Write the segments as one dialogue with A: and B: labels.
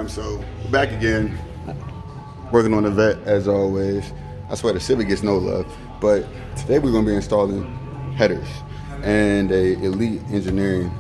A: fam, so back again, working on the vet as always. I swear the Civic gets no love, but today we're gonna be installing headers and a Elite Engineering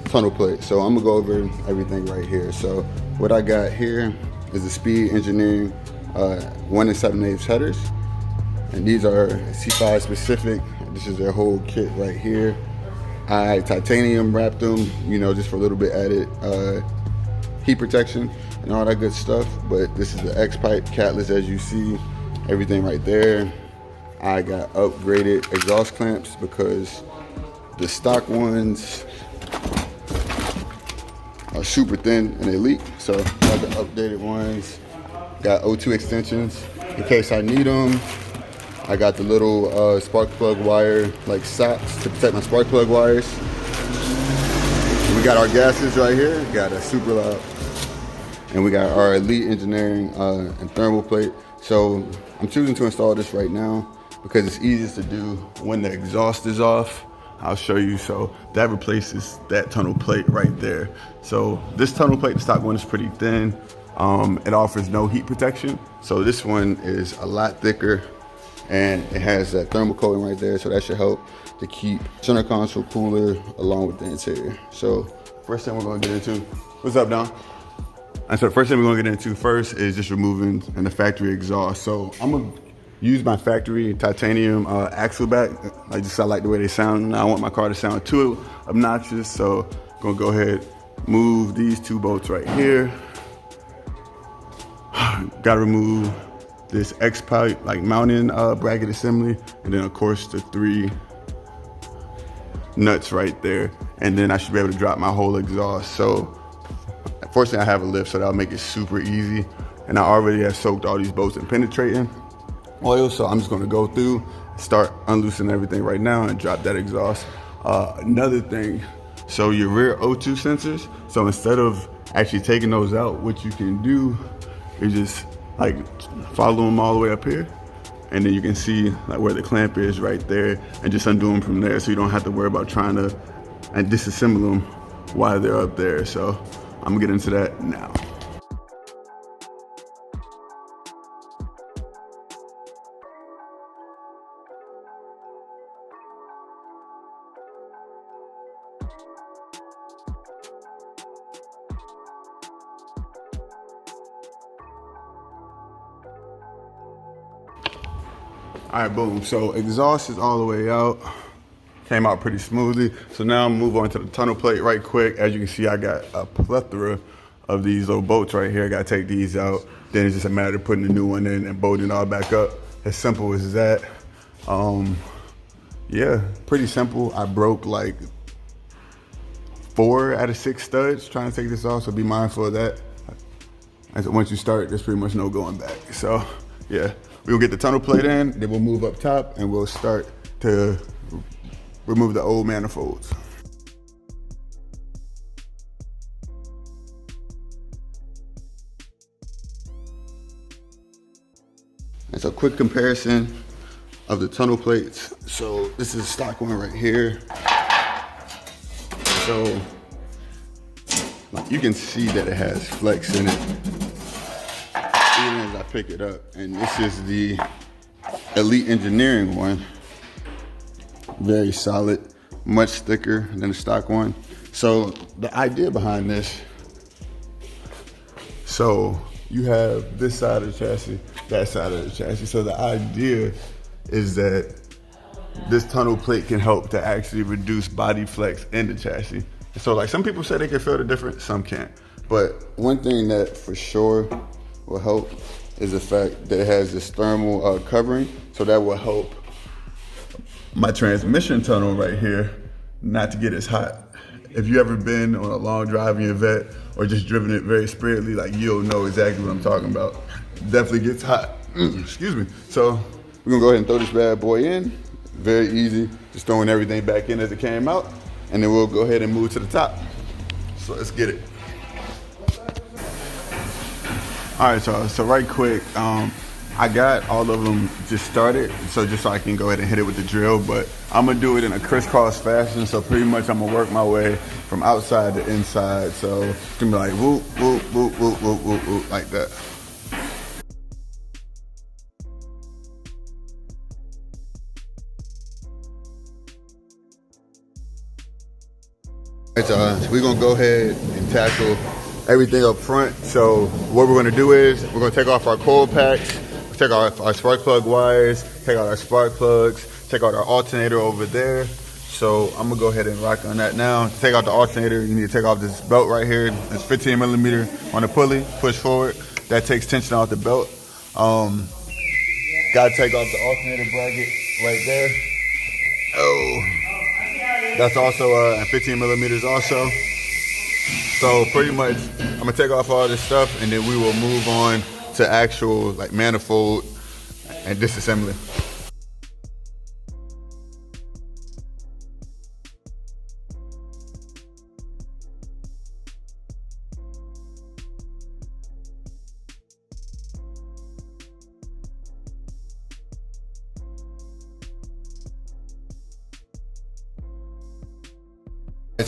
A: tunnel plate. So I'm gonna go over everything right here. So what I got here is the Speed Engineering 1 7/8 headers, and these are C5 specific. This is their whole kit right here. I titanium wrapped them, just for a little bit added heat protection and all that good stuff. But this is the X-pipe catless, as you see, everything right there. I got upgraded exhaust clamps because the stock ones are super thin and they leak. So I got the updated ones. Got O2 extensions in case I need them. I got the little spark plug wire, like socks to protect my spark plug wires. We got our gases right here. Got a super loud. And we got our Elite Engineering and thermal plate. So I'm choosing to install this right now because it's easiest to do when the exhaust is off. I'll show you. So that replaces that tunnel plate right there. So this tunnel plate, the stock one, is pretty thin. It offers no heat protection. So this one is a lot thicker, and it has that thermal coating right there, so that should help to keep center console cooler along with the interior. So first thing we're gonna get into, what's up, Don? And so the first thing we're gonna get into first is just removing the factory exhaust. So I'm gonna use my factory titanium axle back. I like the way they sound. Now I want my car to sound too obnoxious, so I'm gonna go ahead, move these two bolts right here. Gotta remove this X-pipe mounting bracket assembly, and then of course the 3 nuts right there, and then I should be able to drop my whole exhaust. So fortunately I have a lift, so that'll make it super easy, and I already have soaked all these bolts in penetrating oil, so I'm just going to go through, start unloosening everything right now and drop that exhaust. Another thing, so your rear O2 sensors, so instead of actually taking those out, what you can do is just follow them all the way up here, and then you can see where the clamp is right there, and just undo them from there, so you don't have to worry about trying to disassemble them while they're up there. So I'm gonna get into that now. All right, boom. So exhaust is all the way out. Came out pretty smoothly. So now I'm gonna move on to the tunnel plate right quick. As you can see, I got a plethora of these little bolts right here. I gotta take these out. Then it's just a matter of putting a new one in and bolting it all back up. As simple as that. Yeah, pretty simple. I broke 4 out of 6 studs trying to take this off, so be mindful of that. As once you start, there's pretty much no going back. So yeah, we'll get the tunnel plate in, then we'll move up top and we'll start to remove the old manifolds. And so quick comparison of the tunnel plates. So this is a stock one right here. So you can see that it has flex in it even as I pick it up. And this is the Elite Engineering one. Very solid, much thicker than the stock one. So the idea behind this, so you have this side of the chassis, that side of the chassis. So the idea is that this tunnel plate can help to actually reduce body flex in the chassis. So some people say they can feel the difference, some can't. But one thing that for sure will help is the fact that it has this thermal covering, so that will help my transmission tunnel right here not to get as hot. If you ever been on a long drive in your vet or just driven it very sparingly, you'll know exactly what I'm talking about. Definitely gets hot. Excuse me. So we're gonna go ahead and throw this bad boy in. Very easy, just throwing everything back in as it came out, and then we'll go ahead and move to the top. So let's get it. All right, y'all, so right quick, I got all of them just started, so just so I can go ahead and hit it with the drill, but I'm gonna do it in a crisscross fashion, so pretty much I'm gonna work my way from outside to inside, so it's gonna be like whoop, whoop, whoop, whoop, whoop, whoop, whoop, like that. All right, y'all, so we're gonna go ahead and tackle everything up front. So what we're gonna do is we're gonna take off our coil packs, take off our spark plug wires, take out our spark plugs, take out our alternator over there. So I'm gonna go ahead and rock on that now. To take out the alternator, you need to take off this belt right here. It's 15 millimeter on the pulley, push forward. That takes tension off the belt. Gotta take off the alternator bracket right there. Oh, that's also 15 millimeters also. So pretty much, I'm gonna take off all this stuff and then we will move on to actual like manifold and disassembly.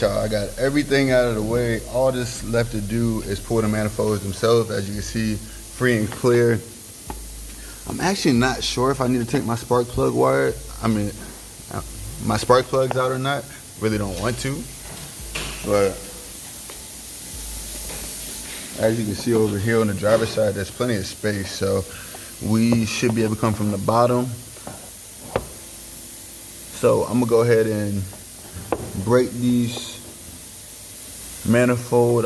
A: Y'all, I got everything out of the way. All this left to do is pull the manifolds themselves. As you can see, free and clear. I'm actually not sure if I need to take my spark plug wire, my spark plugs out or not. Really don't want to, but as you can see over here on the driver's side, there's plenty of space, so we should be able to come from the bottom. So I'm gonna go ahead and break these manifold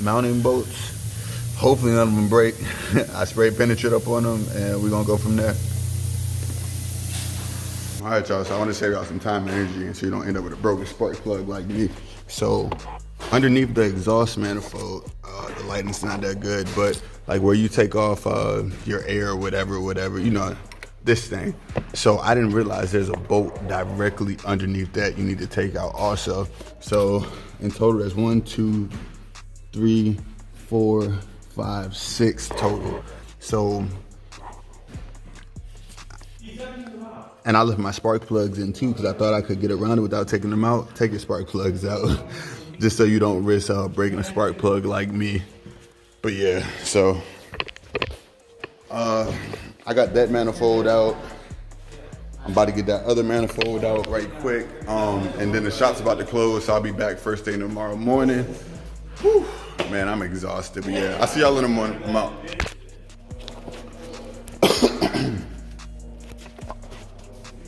A: mounting bolts. Hopefully none of them break. I spray penetrate up on them and we're gonna go from there. All right, y'all, so I wanna save y'all some time and energy and so you don't end up with a broken spark plug like me. So underneath the exhaust manifold, the lighting's not that good, but like where you take off your air or whatever, you know, this thing. So I didn't realize there's a bolt directly underneath that you need to take out also. So in total, there's 1, 2, 3, 4, 5, 6 total. So, and I left my spark plugs in too because I thought I could get around it without taking them out. Take your spark plugs out just so you don't risk breaking a spark plug like me. But yeah, so I got that manifold out. I'm about to get that other manifold out right quick. And then the shop's about to close, so I'll be back first thing tomorrow morning. Whew, man, I'm exhausted, but yeah, I'll see y'all in the morning. I'm out.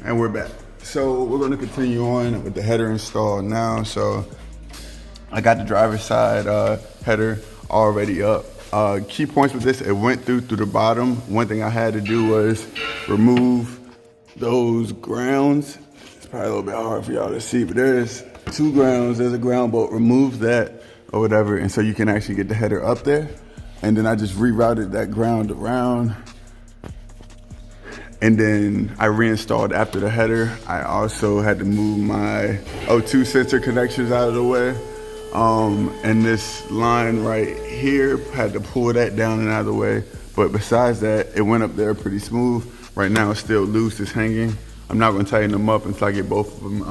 A: And we're back. So we're gonna continue on with the header install now. So I got the driver's side header already up. Key points with this, it went through the bottom. One thing I had to do was remove those grounds. It's probably a little bit hard for y'all to see, but there's 2 grounds, there's a ground bolt. Remove that or whatever, and so you can actually get the header up there. And then I just rerouted that ground around. And then I reinstalled after the header. I also had to move my O2 sensor connections out of the way. And this line right here, had to pull that down and out of the way. But besides that, it went up there pretty smooth. Right now it's still loose, it's hanging. I'm not gonna tighten them up until I get both of them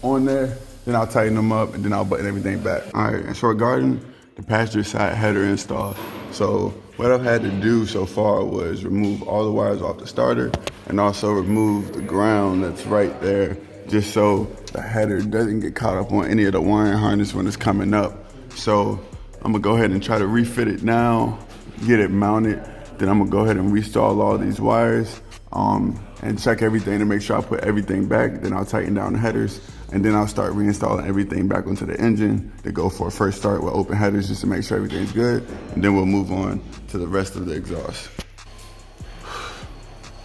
A: on there. Then I'll tighten them up and then I'll button everything back. All right, and so regarding the passenger side header install. So what I've had to do so far was remove all the wires off the starter and also remove the ground that's right there, just so the header doesn't get caught up on any of the wiring harness when it's coming up. So I'm gonna go ahead and try to refit it now, get it mounted. Then I'm gonna go ahead and reinstall all these wires and check everything to make sure I put everything back. Then I'll tighten down the headers and then I'll start reinstalling everything back onto the engine to go for a first start with open headers just to make sure everything's good. And then we'll move on to the rest of the exhaust.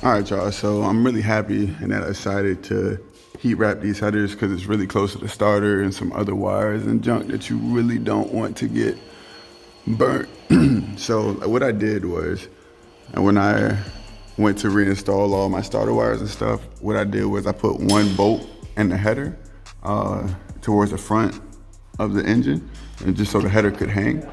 A: All right, y'all, so I'm really happy and that I decided to heat wrap these headers because it's really close to the starter and some other wires and junk that you really don't want to get burnt. So what I did was, and when I went to reinstall all my starter wires and stuff, what I did was I put one bolt in the header towards the front of the engine, and just so the header could hang.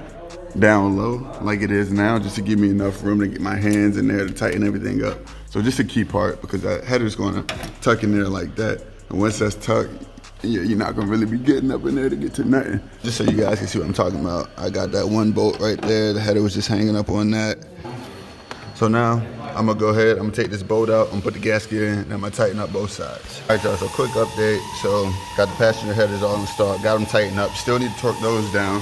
A: down low like it is now, just to give me enough room to get my hands in there to tighten everything up. So just a key part, because that header's gonna tuck in there like that. And once that's tucked, you're not gonna really be getting up in there to get to nothing. Just so you guys can see what I'm talking about, I got that one bolt right there. The header was just hanging up on that. So now I'm gonna go ahead, I'm gonna take this bolt out, I'm gonna put the gasket in, and I'm gonna tighten up both sides. All right, y'all, so quick update. So got the passenger headers all installed, got them tightened up. Still need to torque those down.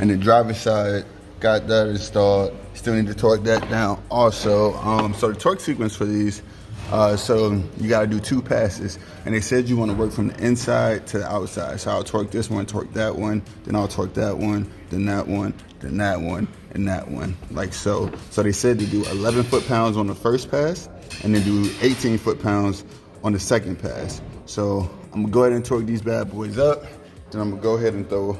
A: And the driver's side, got that installed. Still need to torque that down also. So the torque sequence for these, so you gotta do 2 passes. And they said you wanna work from the inside to the outside. So I'll torque this one, torque that one, then I'll torque that one, then that one, then that one, and that one, like so. So they said to do 11 foot-pounds on the first pass, and then do 18 foot-pounds on the second pass. So I'm gonna go ahead and torque these bad boys up, then I'm gonna go ahead and throw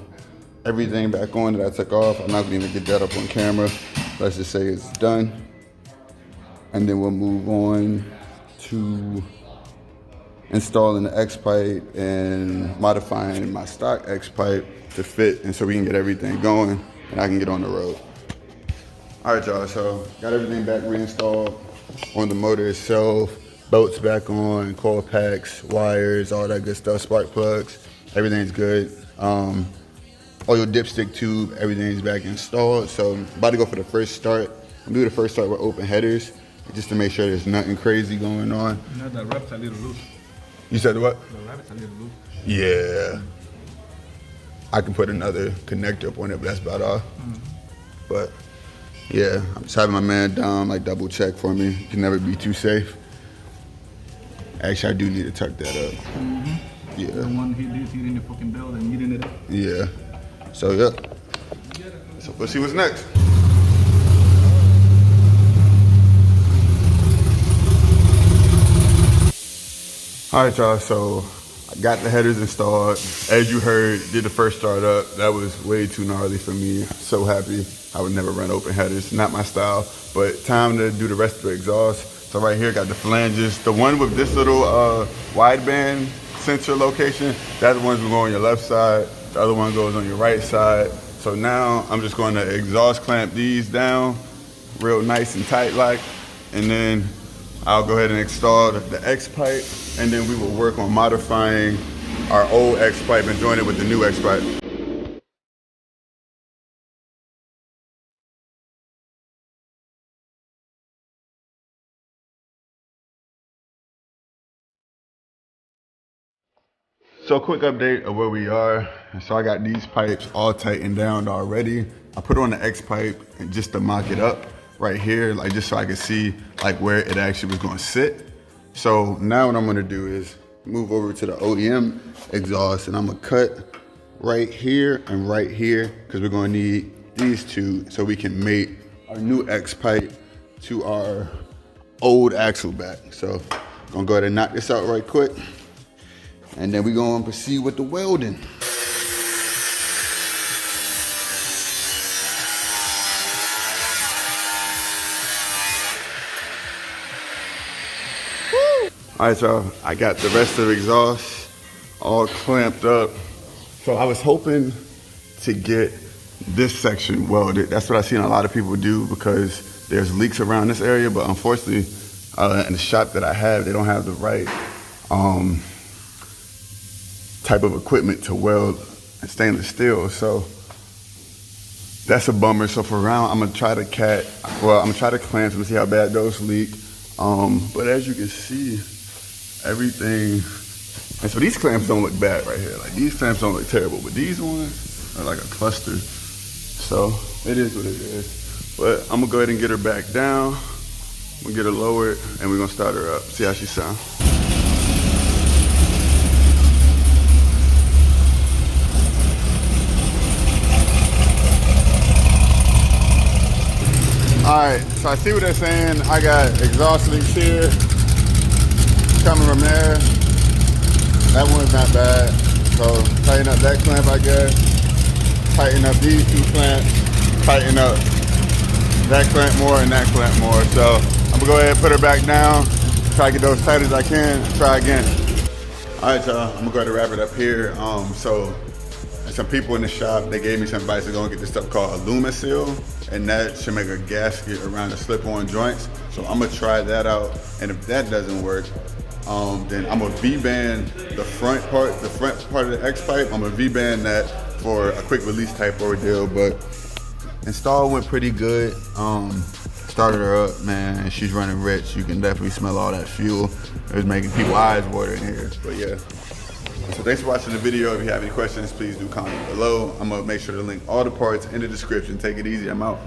A: everything back on that I took off. I'm not gonna even get that up on camera. Let's just say it's done. And then we'll move on to installing the X-pipe and modifying my stock X-pipe to fit, and so we can get everything going and I can get on the road. All right, y'all, so got everything back reinstalled on the motor itself, bolts back on, coil packs, wires, all that good stuff, spark plugs, everything's good. Oil dipstick tube, everything's back installed. So I'm about to go for the first start. I'm doing the first start with open headers, just to make sure there's nothing crazy going on.
B: You know, the wrap's a little loose.
A: You said what?
B: The wrap's a little loose.
A: Yeah. I can put another connector up on it, but that's about all. But yeah, I'm just having my man Dom like double check for me. You can never be too safe. Actually, I do need to tuck that up. Yeah.
B: The one he did in the fucking belt and getting it up.
A: Yeah. So yeah. So let's see what's next. All right, y'all, so I got the headers installed. As you heard, did the first start up. That was way too gnarly for me. So happy. I would never run open headers, not my style, but time to do the rest of the exhaust. So right here, got the flanges. The one with this little wideband sensor location, that one's gonna go on your left side. The other one goes on your right side. So now I'm just going to exhaust clamp these down real nice and tight like, and then I'll go ahead and install the X-pipe, and then we will work on modifying our old X-pipe and join it with the new X-pipe. So quick update of where we are. So I got these pipes all tightened down already. I put on the X-pipe and just to mock it up right here, like just so I could see like where it actually was gonna sit. So now what I'm gonna do is move over to the OEM exhaust, and I'm gonna cut right here and right here, because we're gonna need these two so we can mate our new X-pipe to our old axle back. So I'm gonna go ahead and knock this out right quick, and then we're gonna proceed with the welding. All right, y'all, I got the rest of the exhaust all clamped up. So I was hoping to get this section welded. That's what I've seen a lot of people do, because there's leaks around this area, but unfortunately, in the shop that I have, they don't have the right type of equipment to weld stainless steel. So that's a bummer. So for round, I'm gonna try to clamp them to see how bad those leak. But as you can see, everything, and so these clamps don't look bad right here. Like these clamps don't look terrible, but these ones are like a cluster. So it is what it is. But I'm gonna go ahead and get her back down. I'm gonna get her lowered, and we're gonna start her up, see how she sounds. All right, so I see what they're saying. I got exhaust leaks here, coming from there. That one's not bad. So tighten up that clamp, I guess. Tighten up these two clamps. Tighten up that clamp more and that clamp more. So I'm gonna go ahead and put her back down. Try to get those tight as I can. Try again. All right, y'all, I'm gonna go ahead and wrap it up here. So some people in the shop, they gave me some advice to go and get this stuff called Alumasil, and that should make a gasket around the slip-on joints. So I'm gonna try that out, and if that doesn't work, then I'm gonna V-band the front part of the X pipe. I'm gonna V-band that for a quick release type ordeal. But install went pretty good. Started her up, man, and she's running rich. You can definitely smell all that fuel. It was making people's eyes water in here. But yeah. So thanks for watching the video. If you have any questions, please do comment below. I'm gonna make sure to link all the parts in the description. Take it easy, I'm out.